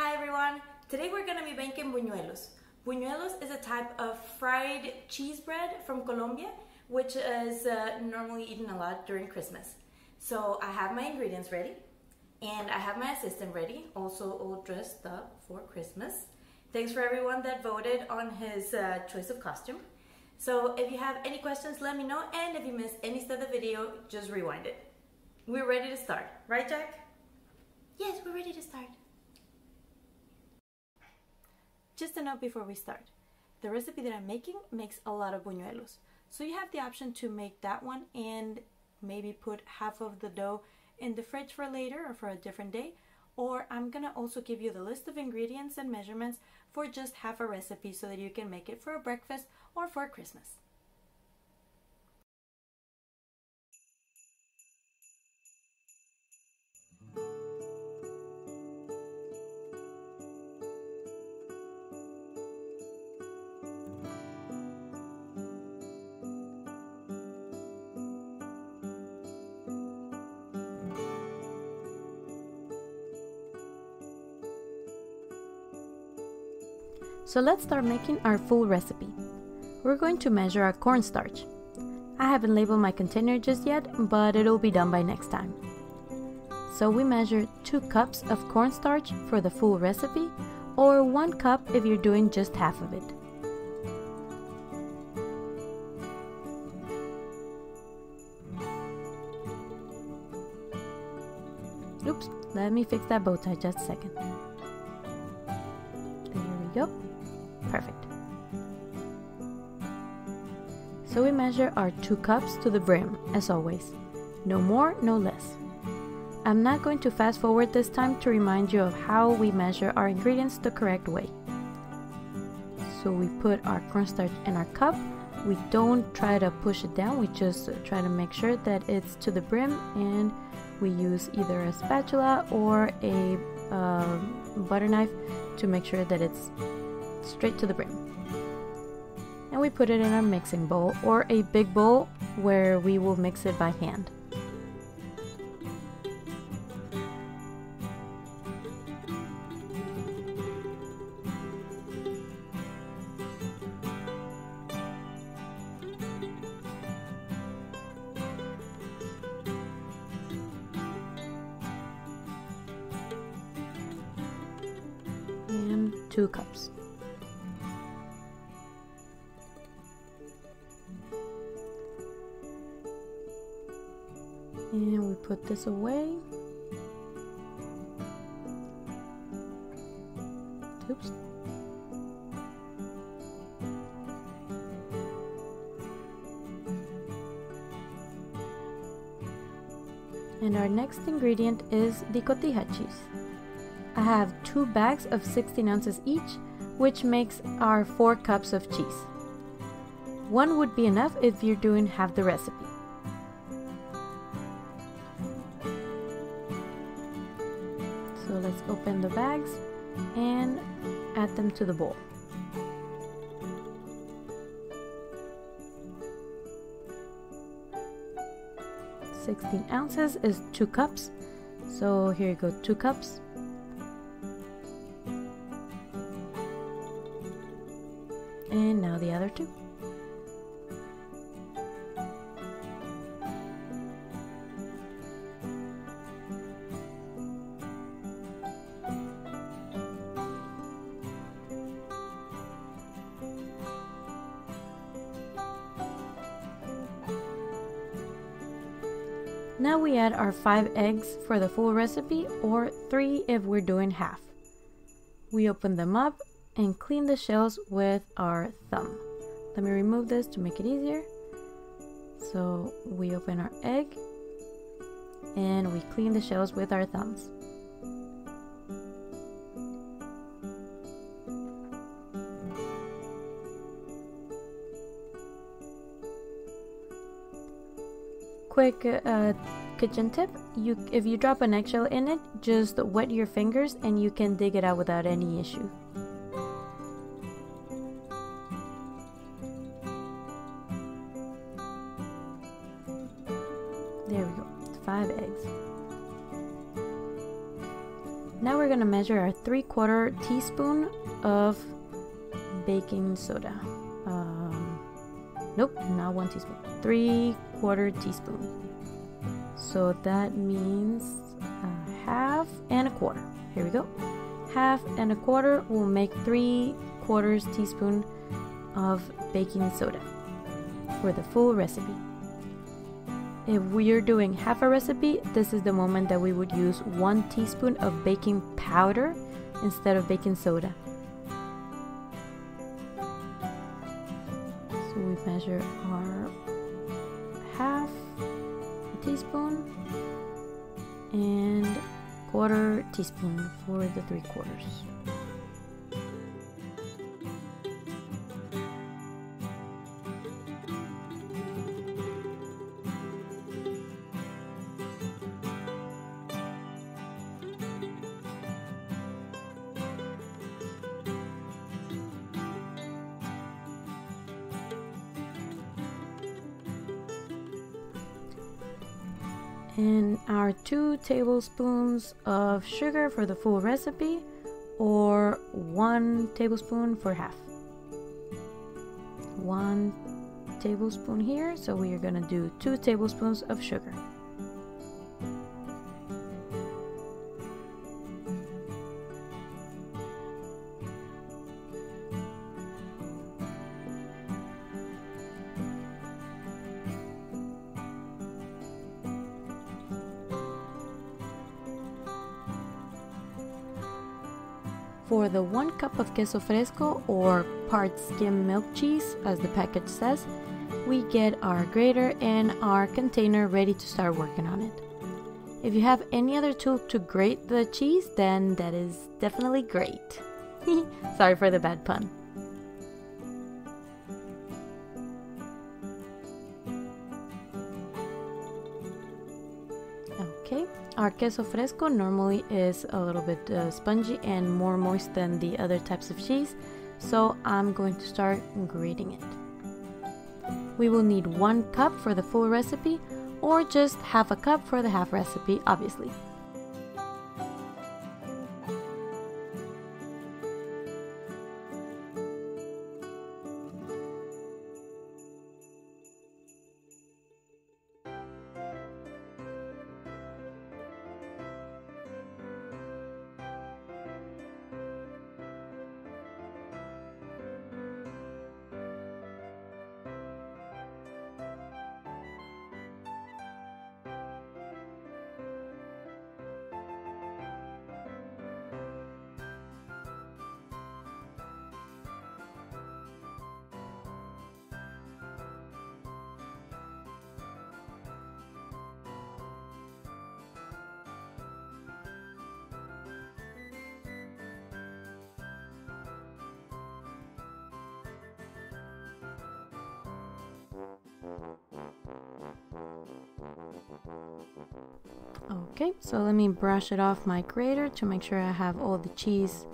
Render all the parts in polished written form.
Hi everyone! Today we're going to be making buñuelos. Buñuelos is a type of fried cheese bread from Colombia, which is normally eaten a lot during Christmas. So I have my ingredients ready, and I have my assistant ready, also all dressed up for Christmas. Thanks for everyone that voted on his choice of costume. So if you have any questions, let me know, and if you missed any step of the video, just rewind it. We're ready to start, right Jack? Yes, we're ready to start. Just a note before we start, the recipe that I'm making makes a lot of buñuelos. So you have the option to make that one and maybe put half of the dough in the fridge for later or for a different day. Or I'm gonna also give you the list of ingredients and measurements for just half a recipe so that you can make it for a breakfast or for Christmas. So let's start making our full recipe. We're going to measure our cornstarch. I haven't labeled my container just yet, but it'll be done by next time. So we measure 2 cups of cornstarch for the full recipe, or 1 cup if you're doing just half of it. Oops, let me fix that bow tie just a second. There we go. Perfect. So we measure our 2 cups to the brim, as always. No more, no less. I'm not going to fast forward this time to remind you of how we measure our ingredients the correct way. So we put our cornstarch in our cup. We don't try to push it down, we just try to make sure that it's to the brim, and we use either a spatula or a butter knife to make sure that it's straight to the brim. And we put it in our mixing bowl or a big bowl where we will mix it by hand. And 2 cups. And we put this away. Oops. And our next ingredient is the Cotija cheese. I have 2 bags of 16 ounces each, which makes our 4 cups of cheese. 1 would be enough if you're doing half the recipe. So let's open the bags and add them to the bowl. "16 ounces is 2 cups. So here you go, 2 cups. And now the other 2. Now we add our 5 eggs for the full recipe, or 3 if we're doing half. We open them up and clean the shells with our thumb. Let me remove this to make it easier. So we open our egg and we clean the shells with our thumbs. Quick kitchen tip, if you drop an eggshell in it, just wet your fingers and you can dig it out without any issue. There we go, 5 eggs. Now we're gonna measure our 3/4 teaspoon of baking soda. Nope, not 1 teaspoon. 3/4 teaspoon. So that means 1/2 and 1/4. Here we go. 1/2 and 1/4 will make 3/4 teaspoon of baking soda for the full recipe. If we are doing half a recipe, this is the moment that we would use 1 teaspoon of baking powder instead of baking soda. So we measure our 1/2 teaspoon and 1/4 teaspoon for the 3/4. And our 2 tablespoons of sugar for the full recipe, or 1 tablespoon for half. 1 tablespoon here, so we are gonna do 2 tablespoons of sugar. For the 1 cup of queso fresco, or part-skim milk cheese, as the package says, we get our grater and our container ready to start working on it. If you have any other tool to grate the cheese, then that is definitely great. Sorry for the bad pun. Okay, our queso fresco normally is a little bit spongy and more moist than the other types of cheese, so I'm going to start grating it. We will need 1 cup for the full recipe, or just half a cup for the half recipe, obviously. Okay, so let me brush it off my grater to make sure I have all the cheese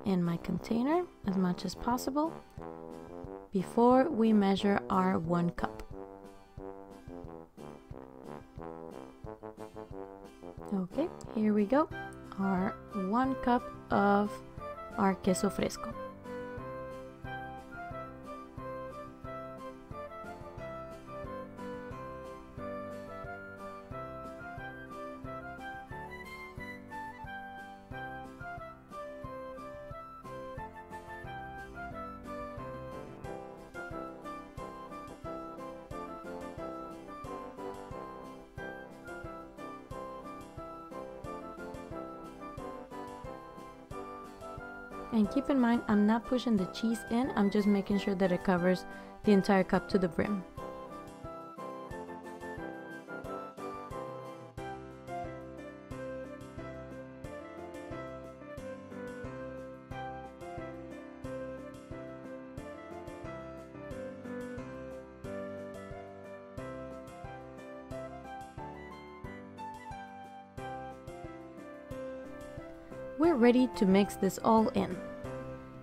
in my container as much as possible before we measure our 1 cup. Okay, here we go, our 1 cup of our queso fresco. And keep in mind, I'm not pushing the cheese in, I'm just making sure that it covers the entire cup to the brim. We're ready to mix this all in.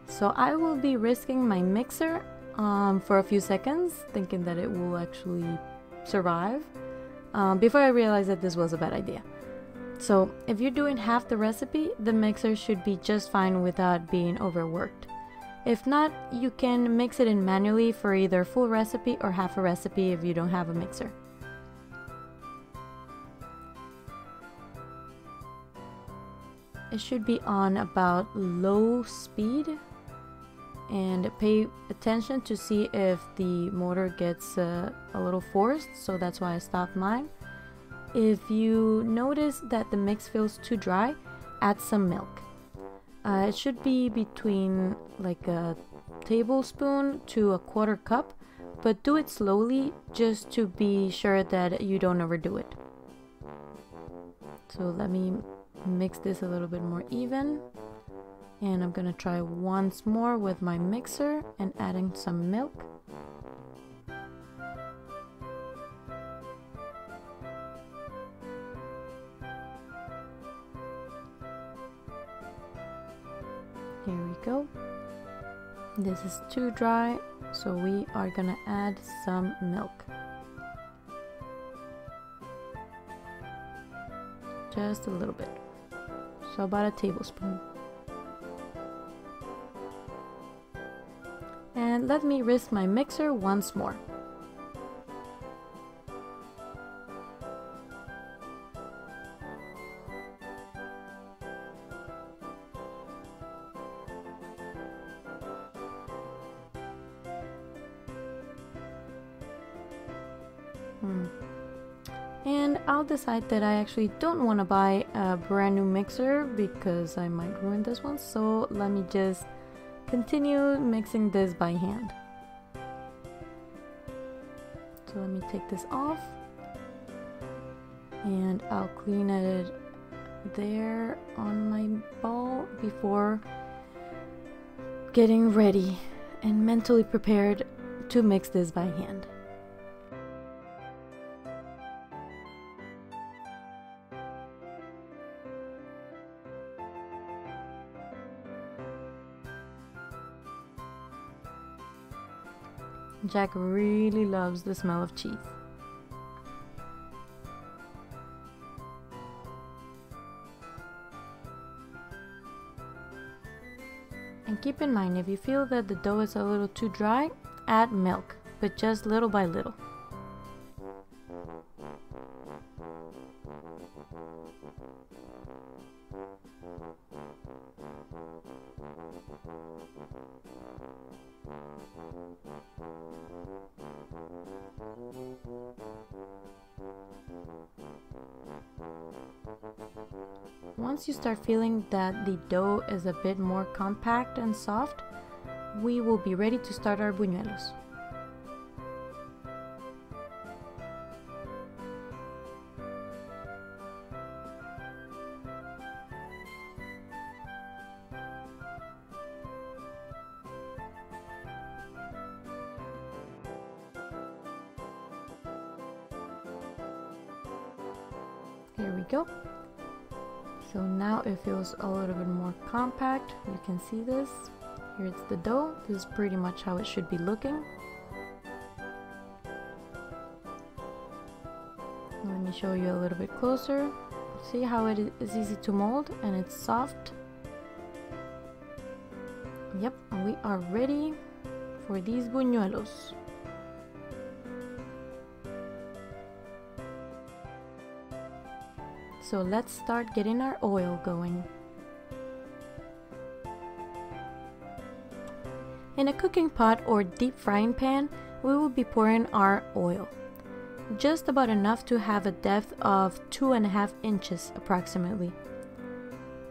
So I will be risking my mixer for a few seconds, thinking that it will actually survive, before I realized that this was a bad idea. So if you're doing half the recipe, the mixer should be just fine without being overworked. If not, you can mix it in manually for either full recipe or half a recipe if you don't have a mixer. It should be on about low speed, and pay attention to see if the motor gets a little forced, so that's why I stopped mine. If you notice that the mix feels too dry, add some milk. It should be between like a tablespoon to a quarter cup, but do it slowly just to be sure that you don't overdo it. So let me mix this a little bit more even, and I'm gonna try once more with my mixer and adding some milk. Here we go. This is too dry, so we are gonna add some milk. Just a little bit. So about a tablespoon. And let me whisk my mixer once more. And I'll decide that I actually don't want to buy a brand new mixer because I might ruin this one, so let me just continue mixing this by hand. So let me take this off, and I'll clean it there on my bowl before getting ready and mentally prepared to mix this by hand. Jack really loves the smell of cheese. And keep in mind, if you feel that the dough is a little too dry, add milk, but just little by little. Once you start feeling that the dough is a bit more compact and soft, we will be ready to start our buñuelos. Here we go. So now it feels a little bit more compact. You can see this. Here it's the dough. This is pretty much how it should be looking. Let me show you a little bit closer. See how it is easy to mold and it's soft. Yep, we are ready for these buñuelos. So let's start getting our oil going. In a cooking pot or deep frying pan, we will be pouring our oil. Just about enough to have a depth of 2.5 inches approximately.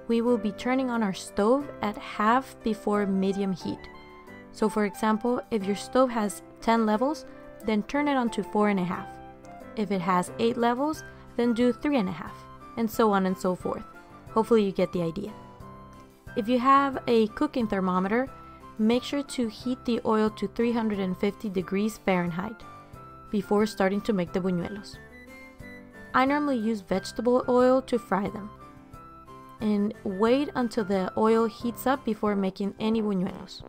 We will be turning on our stove at half before medium heat. So for example, if your stove has 10 levels, then turn it on to 4.5. If it has 8 levels, then do 3.5. And so on and so forth. Hopefully you get the idea. If you have a cooking thermometer, make sure to heat the oil to 350 degrees Fahrenheit before starting to make the buñuelos. I normally use vegetable oil to fry them. And wait until the oil heats up before making any buñuelos.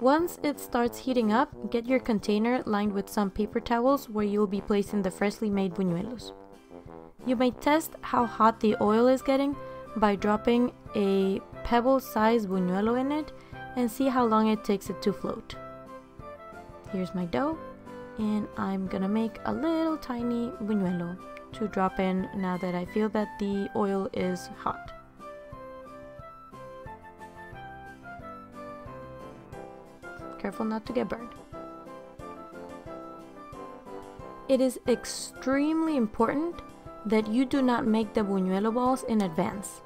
Once it starts heating up, get your container lined with some paper towels where you'll be placing the freshly made buñuelos. You may test how hot the oil is getting by dropping a pebble-sized buñuelo in it and see how long it takes it to float. Here's my dough, and I'm gonna make a little tiny buñuelo to drop in now that I feel that the oil is hot. Careful not to get burned. It is extremely important that you do not make the buñuelo balls in advance.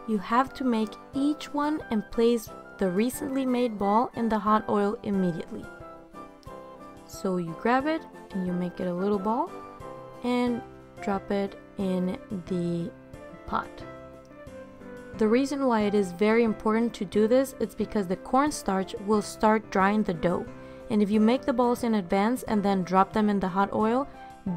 You have to make each one and place the recently made ball in the hot oil immediately. So you grab it and you make it a little ball and drop it in the pot. The reason why it is very important to do this is because the cornstarch will start drying the dough, and if you make the balls in advance and then drop them in the hot oil,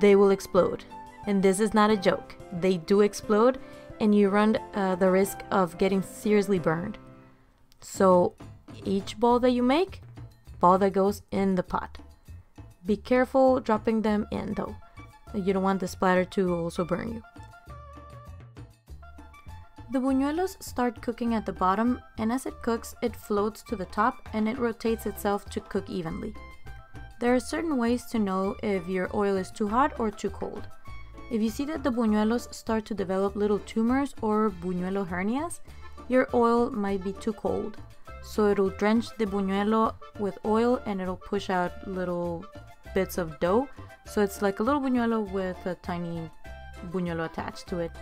they will explode. And this is not a joke. They do explode, and you run the risk of getting seriously burned. So each ball that you make, ball that goes in the pot. Be careful dropping them in though. You don't want the splatter to also burn you. The buñuelos start cooking at the bottom, and as it cooks, it floats to the top and it rotates itself to cook evenly. There are certain ways to know if your oil is too hot or too cold. If you see that the buñuelos start to develop little tumors or buñuelo hernias, your oil might be too cold. So it'll drench the buñuelo with oil and it'll push out little bits of dough. So it's like a little buñuelo with a tiny buñuelo attached to it.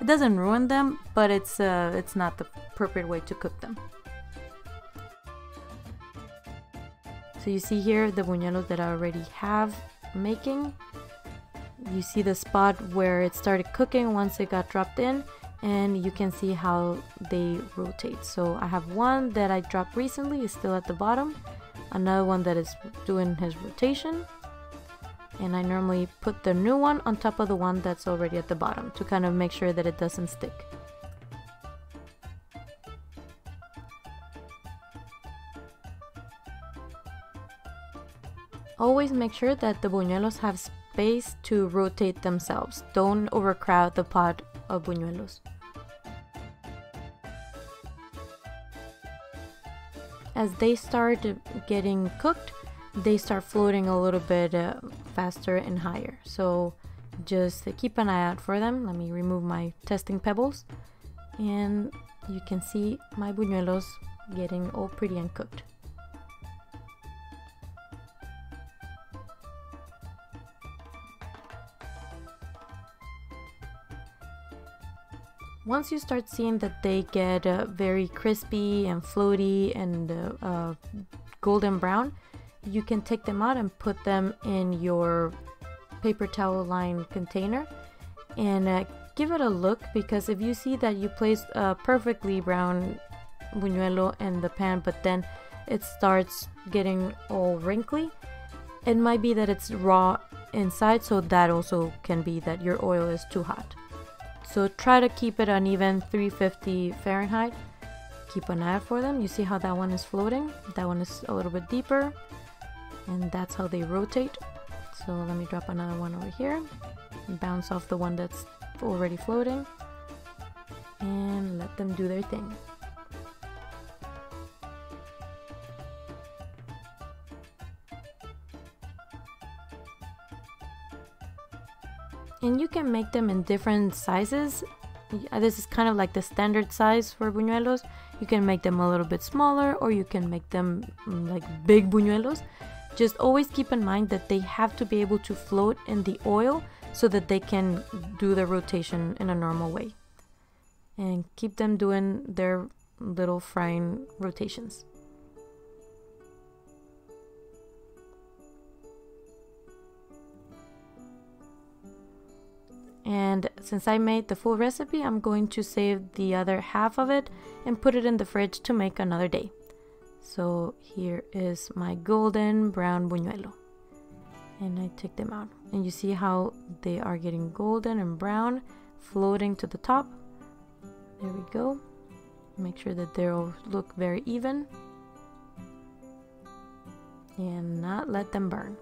It doesn't ruin them, but it's not the appropriate way to cook them. So you see here the buñuelos that I already have making. You see the spot where it started cooking once it got dropped in, and you can see how they rotate. So I have one that I dropped recently, is still at the bottom, another one that is doing his rotation, and I normally put the new one on top of the one that's already at the bottom to kind of make sure that it doesn't stick. Always make sure that the buñuelos have space to rotate themselves. Don't overcrowd the pot of buñuelos. As they start getting cooked, they start floating a little bit faster and higher. So just keep an eye out for them. Let me remove my testing pebbles, and you can see my buñuelos getting all pretty and cooked. Once you start seeing that they get very crispy and floaty and golden brown, you can take them out and put them in your paper towel lined container and give it a look, because if you see that you placed a perfectly brown buñuelo in the pan but then it starts getting all wrinkly, it might be that it's raw inside, so that also can be that your oil is too hot. So try to keep it uneven, 350 Fahrenheit. Keep an eye out for them. You see how that one is floating? That one is a little bit deeper, and that's how they rotate. So let me drop another one over here, bounce off the one that's already floating, and let them do their thing. And you can make them in different sizes. This is kind of like the standard size for buñuelos. You can make them a little bit smaller, or you can make them like big buñuelos. Just always keep in mind that they have to be able to float in the oil so that they can do the rotation in a normal way. And keep them doing their little frying rotations. And since I made the full recipe, I'm going to save the other half of it and put it in the fridge to make another day. So here is my golden brown buñuelo, and I take them out, and you see how they are getting golden and brown floating to the top. There we go. Make sure that they all look very even. And not let them burn.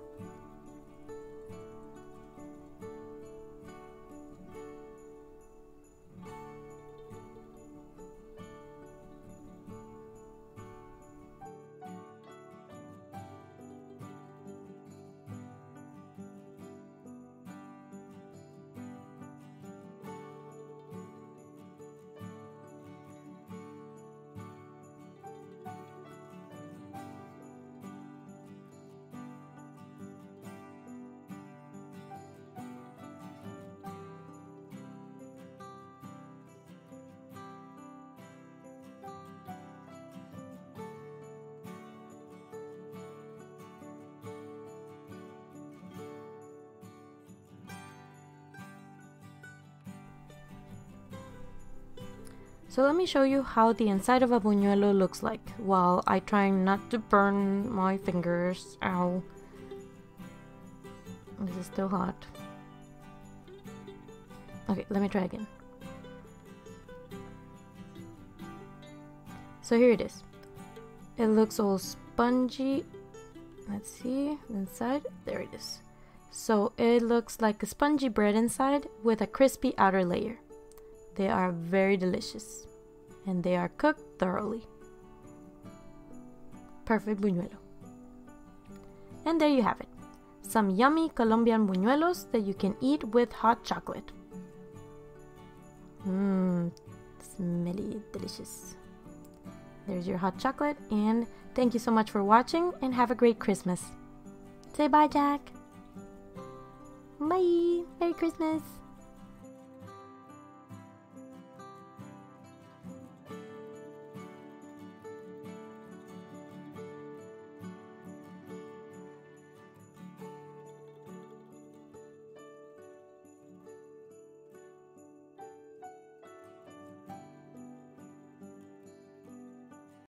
So let me show you how the inside of a buñuelo looks like while I try not to burn my fingers. Ow. This is still hot. Okay, let me try again. So here it is. It looks all spongy. Let's see, inside. There it is. So it looks like a spongy bread inside with a crispy outer layer. They are very delicious and they are cooked thoroughly. Perfect buñuelo. And there you have it. Some yummy Colombian buñuelos that you can eat with hot chocolate. Smelly delicious. There's your hot chocolate, and thank you so much for watching and have a great Christmas. Say bye, Jack. Bye. Merry Christmas.